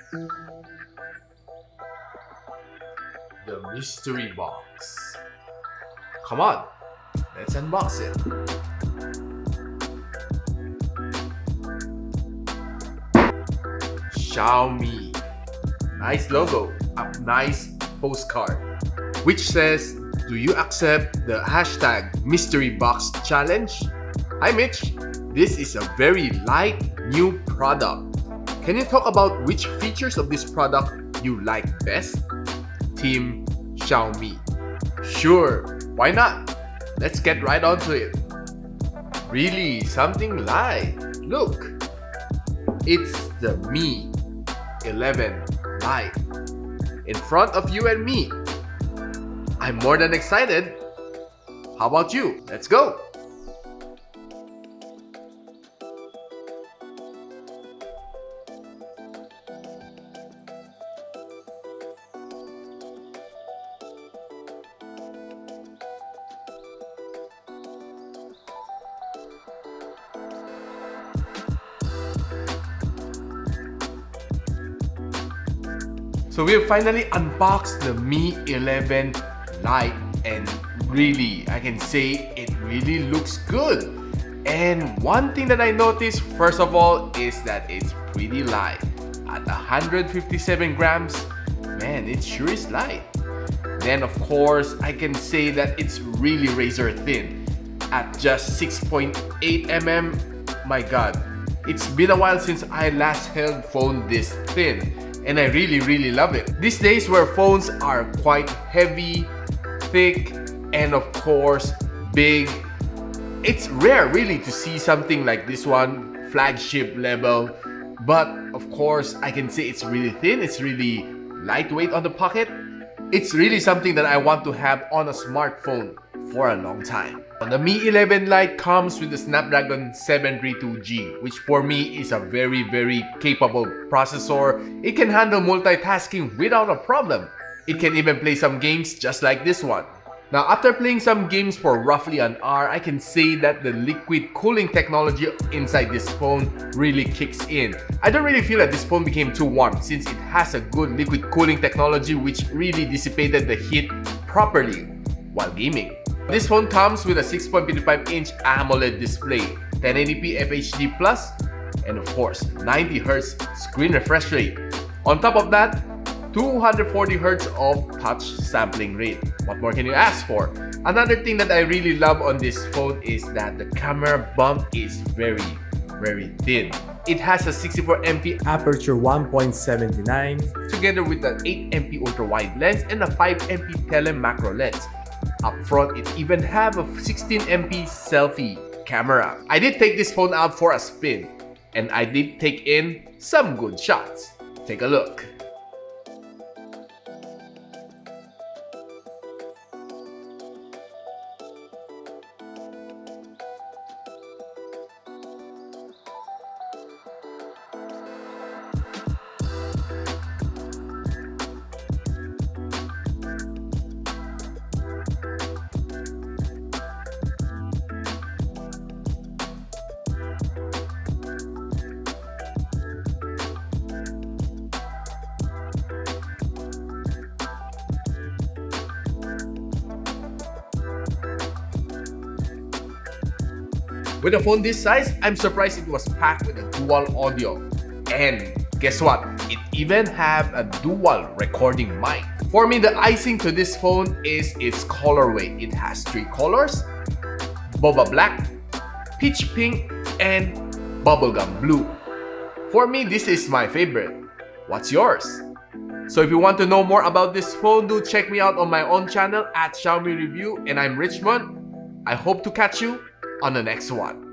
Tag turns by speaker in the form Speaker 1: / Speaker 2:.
Speaker 1: The mystery box. Come on, let's unbox it. Xiaomi. Nice logo, a nice postcard, which says, "Do you accept the hashtag mystery box challenge?" Hi Mitch, this is a very light new product. Can you talk about which features of this product you like best? Team Xiaomi. Sure, why not? Let's get right onto it. Really, something light. Look, it's the Mi 11 Lite. In front of you and me. I'm more than excited. How about you? Let's go! So we have finally unboxed the Mi 11 Lite, and really, I can say it really looks good. And one thing that I noticed first of all is that it's pretty light. At 157 grams, man, it sure is light. Then of course, I can say that it's really razor thin. At just 6.8 mm, my god, it's been a while since I last held phone this thin. And I really love it. These days where phones are quite heavy, thick, and of course big, it's rare really to see something like this one, flagship level. But of course I can say it's really thin, it's really lightweight on the pocket. It's really something that I want to have on a smartphone for a long time. The Mi 11 Lite comes with the Snapdragon 732G, which for me is a very capable processor. It can handle multitasking without a problem. It can even play some games just like this one. Now after playing some games for roughly an hour, I can say that the liquid cooling technology inside this phone really kicks in. I don't really feel that this phone became too warm since it has a good liquid cooling technology which really dissipated the heat properly while gaming. This phone comes with a 6.55-inch AMOLED display, 1080p FHD+, and of course 90Hz screen refresh rate. On top of that, 240Hz of touch sampling rate. What more can you ask for? Another thing that I really love on this phone is that the camera bump is very thin. It has a 64MP aperture 1.79 together with an 8MP ultra-wide lens and a 5MP tele-macro lens. Up front, it even have a 16MP selfie camera. I did take this phone out for a spin, and I did take in some good shots. Take a look. With a phone this size, I'm surprised it was packed with a dual audio. And guess what? It even have a dual recording mic. For me, the icing to this phone is its colorway. It has 3 colors: boba black, peach pink, and bubblegum blue. For me, this is my favorite. What's yours? So if you want to know more about this phone, do check me out on my own channel at Xiaomi Review, and I'm Richmond. I hope to catch you on the next one.